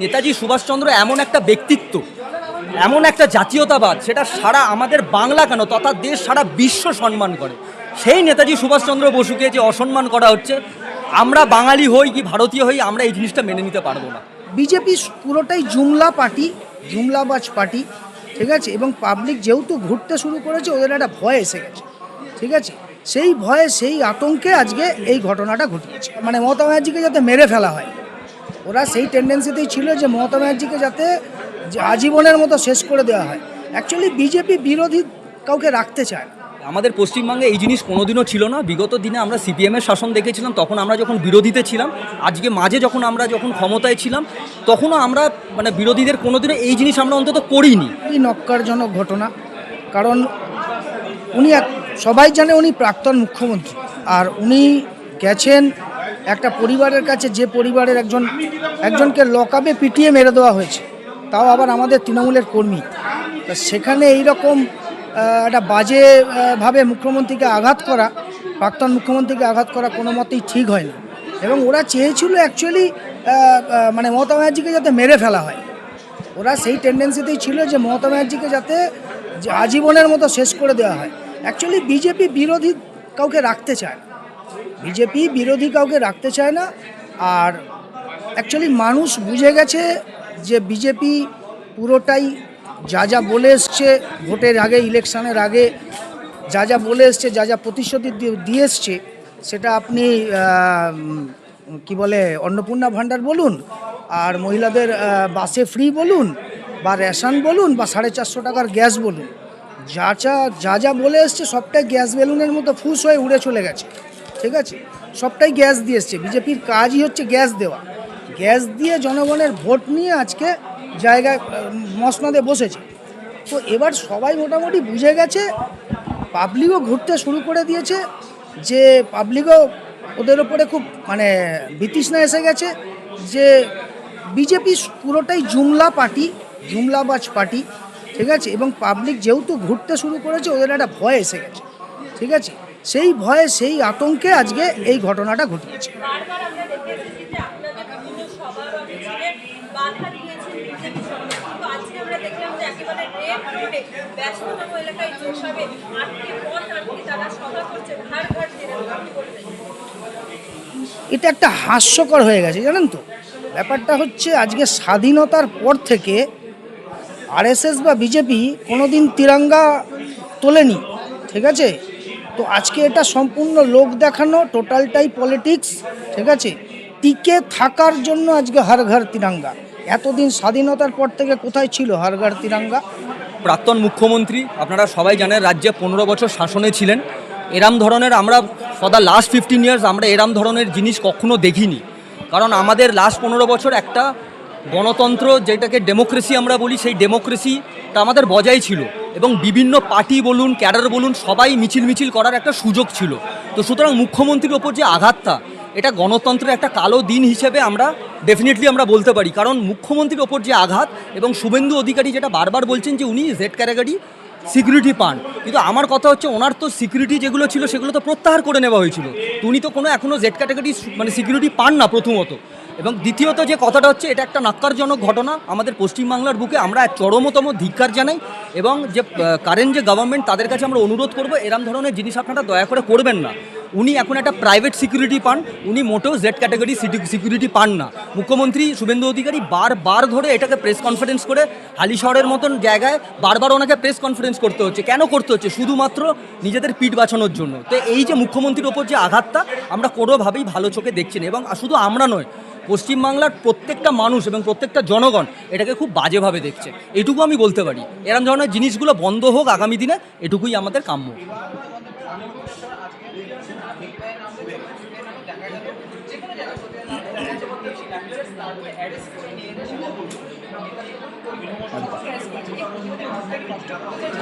নেতাজি সুভাষচন্দ্র এমন একটা ব্যক্তিত্ব, এমন একটা জাতীয়তাবাদ, সেটা সারা আমাদের বাংলা কেন তথা দেশ সারা বিশ্ব সম্মান করে। সেই নেতাজি সুভাষচন্দ্র বসুকে যে অসম্মান করা হচ্ছে, আমরা বাঙালি হই কি ভারতীয় হই, আমরা এই জিনিসটা মেনে নিতে পারবো না। বিজেপি পুরোটাই জুমলা পার্টি, জুমলাবাজ পার্টি, ঠিক আছে। এবং পাবলিক যেহেতু ঘুরতে শুরু করেছে, ওদের একটা ভয় এসে গেছে, ঠিক আছে। সেই ভয়ে, সেই আতঙ্কে আজকে এই ঘটনাটা ঘটিয়েছে। মানে মমতা ব্যানার্জিকে যাতে মেরে ফেলা হয়, ওরা সেই টেন্ডেন্সিতেই ছিল যে মমতা ব্যানার্জিকে যাতে আজীবনের মতো শেষ করে দেওয়া হয়। অ্যাকচুয়ালি বিজেপি বিরোধী কাউকে রাখতে চায় না। আমাদের পশ্চিমবঙ্গে এই জিনিস কোনোদিনও ছিল না। বিগত দিনে আমরা সিপিএমের শাসন দেখেছিলাম, তখন আমরা যখন বিরোধীতে ছিলাম। আজকে মাঝে যখন আমরা ক্ষমতায় ছিলাম, তখনও আমরা বিরোধীদের কোনোদিনও এই জিনিস আমরা অন্তত করিনি। এই নক্কারজনক ঘটনা, কারণ উনি সবাই জানে উনি প্রাক্তন মুখ্যমন্ত্রী, আর উনি গেছেন একটা পরিবারের কাছে, যে পরিবারের একজনকে লকআপে পিটিয়ে মেরে দেওয়া হয়েছে, তাও আবার আমাদের তৃণমূলের কর্মী। তা সেখানে এইরকম একটা বাজেভাবে মুখ্যমন্ত্রীকে আঘাত করা, প্রাক্তন মুখ্যমন্ত্রীকে আঘাত করা কোনো মতেই ঠিক হয় না। এবং ওরা চেয়েছিল অ্যাকচুয়ালি মানে মমতা ব্যানার্জিকে যাতে মেরে ফেলা হয়। ওরা সেই টেন্ডেন্সিতেই ছিল যে মমতা ব্যানার্জিকে যাতে আজীবনের মতো শেষ করে দেওয়া হয়। অ্যাকচুয়ালি বিজেপি বিরোধী কাউকে রাখতে চায় না, বিজেপি বিরোধী কাউকে রাখতে চায় না। আর অ্যাকচুয়ালি মানুষ বুঝে গেছে যে বিজেপি পুরোটাই যা বলে এসছে, ভোটের আগে, ইলেকশনের আগে যা বলে এসছে, যা প্রতিশ্রুতি দিয়ে এসছে, সেটা আপনি কি বলে অন্নপূর্ণা ভাণ্ডার বলুন, আর মহিলাদের বাসে ফ্রি বলুন, বা রেশন বলুন, বা 450 টাকার গ্যাস বলুন, যা বলে এসছে সবটাই গ্যাস বেলুনের মতো ফুস হয়ে উড়ে চলে গেছে, ঠিক আছে। সবটাই গ্যাস দিয়ে এসছে। বিজেপির কাজই হচ্ছে গ্যাস দেওয়া। গ্যাস দিয়ে জনগণের ভোট নিয়ে আজকে জায়গায় মসনদে বসেছে। তো এবার সবাই মোটামুটি বুঝে গেছে, পাবলিকও ঘুরতে শুরু করে দিয়েছে, যে পাবলিকও ওদের ওপরে খুব বিতৃষ্ণা এসে গেছে যে বিজেপি পুরোটাই জুমলা পার্টি, জুমলাবাজ পার্টি, ঠিক আছে। এবং পাবলিক যেহেতু ঘুরতে শুরু করেছে, ওদের একটা ভয় এসে গেছে, ঠিক আছে। সেই ভয়ে, সেই আতঙ্কে আজকে এই ঘটনাটা ঘটিয়েছে। এটা একটা হাস্যকর হয়ে গেছে, জানেন তো। ব্যাপারটা হচ্ছে, আজকে স্বাধীনতার পর থেকে আরএসএস বা বিজেপি কোনোদিন তিরঙ্গা তোলেনি, ঠিক আছে। তো আজকে এটা সম্পূর্ণ লোক দেখানো, টোটালটাই পলিটিক্স, ঠিক আছে। টিকে থাকার জন্য আজকে হর ঘর তিরঙ্গা। এতদিন স্বাধীনতার পর থেকে কোথায় ছিল হর ঘর তিরঙ্গা? প্রাক্তন মুখ্যমন্ত্রী, আপনারা সবাই জানেন, রাজ্যে 15 বছর শাসনে ছিলেন। এরম ধরনের আমরা ফর দ্য লাস্ট 15 ইয়ার্স আমরা এরম ধরনের জিনিস কখনো দেখিনি। কারণ আমাদের লাস্ট 15 বছর একটা গণতন্ত্র, যেটাকে ডেমোক্রেসি আমরা বলি, সেই ডেমোক্রেসিটা আমাদের বজায় ছিল, এবং বিভিন্ন পার্টি বলুন, ক্যাডার বলুন, সবাই মিছিল করার একটা সুযোগ ছিল। তো সুতরাং মুখ্যমন্ত্রীর ওপর যে আঘাতটা, এটা গণতন্ত্রের একটা কালো দিন হিসেবে আমরা ডেফিনেটলি আমরা বলতে পারি। কারণ মুখ্যমন্ত্রীর ওপর যে আঘাত, এবং শুভেন্দু অধিকারী যেটা বারবার বলছেন যে উনি জেড ক্যাটাগরি সিকিউরিটি পান, কিন্তু আমার কথা হচ্ছে ওনার তো সিকিউরিটি যেগুলো ছিল সেগুলো তো প্রত্যাহার করে নেওয়া হয়েছিল। তো উনি তো এখনও জেড ক্যাটাগরি সিকিউরিটি পান না, প্রথমত। এবং দ্বিতীয়ত যে কথাটা হচ্ছে, এটা একটা নাক্কারজনক ঘটনা আমাদের পশ্চিমবাংলার বুকে। আমরা চরমতম ধিক্কার জানাই, এবং যে কারেন্ট যে গভর্নমেন্ট, তাদের কাছে আমরা অনুরোধ করবো, এরম ধরনের জিনিস আপনারা দয়া করে করবেন না। উনি এখন একটা প্রাইভেট সিকিউরিটি পান, উনি মোটেও জেড ক্যাটাগরি সিকিউরিটি পান না। মুখ্যমন্ত্রী শুভেন্দু অধিকারী বারবার ধরে এটাকে প্রেস কনফারেন্স করে, হালিশহরের মতন জায়গায় বারবার ওনাকে প্রেস কনফারেন্স করতে হচ্ছে। কেন করতে হচ্ছে? শুধুমাত্র নিজেদের পিঠ বাঁচানোর জন্য। তো এই যে মুখ্যমন্ত্রীর ওপর যে আঘাতটা, আমরা কোনোভাবেই ভালো চোখে দেখছি না। এবং শুধু আমরা নয়, পশ্চিমবাংলার প্রত্যেকটা মানুষ এবং প্রত্যেকটা জনগণ এটাকে খুব বাজেভাবে দেখছে, এটুকু আমি বলতে পারি। এরকম ধরনের জিনিসগুলো বন্ধ হোক আগামী দিনে, এটুকুই আমাদের কাম্য।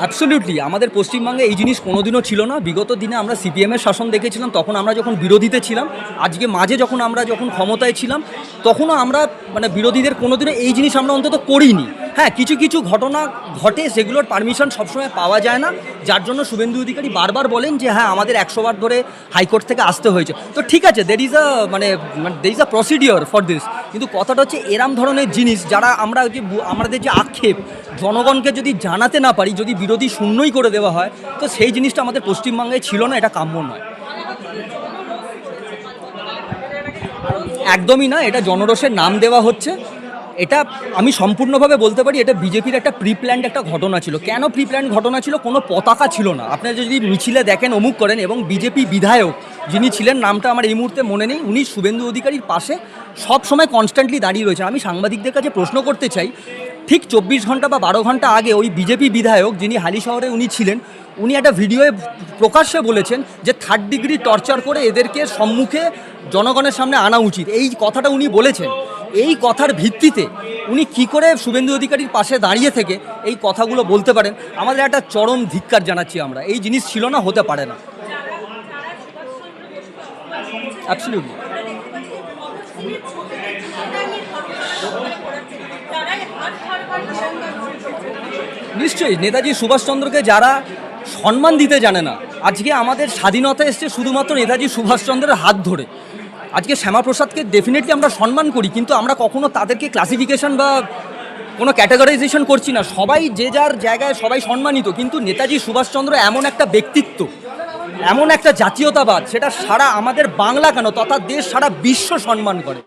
অ্যাবসলিউটলি আমাদের পশ্চিমবঙ্গে এই জিনিস কোনোদিনও ছিল না। বিগত দিনে আমরা সিপিএমের শাসন দেখেছিলাম, তখন আমরা যখন বিরোধীতে ছিলাম। আজকে মাঝে আমরা যখন ক্ষমতায় ছিলাম, তখনও আমরা বিরোধীদের কোনোদিনও এই জিনিস আমরা অন্তত করিনি। হ্যাঁ, কিছু কিছু ঘটনা ঘটে, সেগুলোর পারমিশন সবসময় পাওয়া যায় না, যার জন্য শুভেন্দু অধিকারী বারবার বলেন যে হ্যাঁ আমাদের 100 বার ধরে হাইকোর্ট থেকে আসতে হয়েছে। তো ঠিক আছে, there is a procedure for this, কিন্তু কথাটা হচ্ছে এরম ধরনের জিনিস যারা আমাদের যে আক্ষেপ জনগণকে যদি জানাতে না পারি, যদি বিরোধী শূন্যই করে দেওয়া হয়, তো সেই জিনিসটা আমাদের পশ্চিমবঙ্গে ছিল না, এটা কাম্য নয়। একদমই না, এটা জনরোষের নাম দেওয়া হচ্ছে। এটা আমি সম্পূর্ণভাবে বলতে পারি এটা বিজেপির একটা প্রি প্ল্যান্ড একটা ঘটনা ছিল। কেন প্রি প্ল্যান্ড ঘটনা ছিল? কোনো পতাকা ছিল না। আপনারা যদি মিছিলে দেখেন অমুক করেন, এবং বিজেপি বিধায়ক যিনি ছিলেন, নামটা আমার এই মুহূর্তে মনে নেই, উনি শুভেন্দু অধিকারীর পাশে সব সময় কনস্ট্যান্টলি দাঁড়িয়ে রয়েছেন। আমি সাংবাদিকদের কাছে প্রশ্ন করতে চাই, ঠিক 24 ঘন্টা বা 12 ঘন্টা আগে ওই বিজেপি বিধায়ক যিনি হালি শহরে উনি ছিলেন, উনি একটা ভিডিওয়ে প্রকাশ্যে বলেছেন যে 3rd ডিগ্রি টর্চার করে এদেরকে সম্মুখে জনগণের সামনে আনা উচিত। এই কথাটা উনি বলেছেন। এই কথার ভিত্তিতে উনি কি করে শুভেন্দু অধিকারীর পাশে দাঁড়িয়ে থেকে এই কথাগুলো বলতে পারেন? আমাদের একটা চরম ধিক্কার জানাচ্ছি আমরা। এই জিনিস ছিল না, হতে পারে না। অ্যাবসলিউটলি। নিশ্চয়ই নেতাজি সুভাষচন্দ্রকে যারা সম্মান দিতে জানে না, আজকে আমাদের স্বাধীনতা এসছে শুধুমাত্র নেতাজি সুভাষচন্দ্রের হাত ধরে। আজকে শ্যামাপ্রসাদকে ডেফিনেটলি আমরা সম্মান করি, কিন্তু আমরা কখনো তাদেরকে ক্লাসিফিকেশন বা কোনো ক্যাটাগরাইজেশন করছি না। সবাই যে যার জায়গায় সবাই সম্মানিত, কিন্তু নেতাজি সুভাষচন্দ্র এমন একটা ব্যক্তিত্ব, এমন একটা জাতীয়তাবাদ, সেটা সারা আমাদের বাংলা কেন তথা দেশ সারা বিশ্ব সম্মান করে।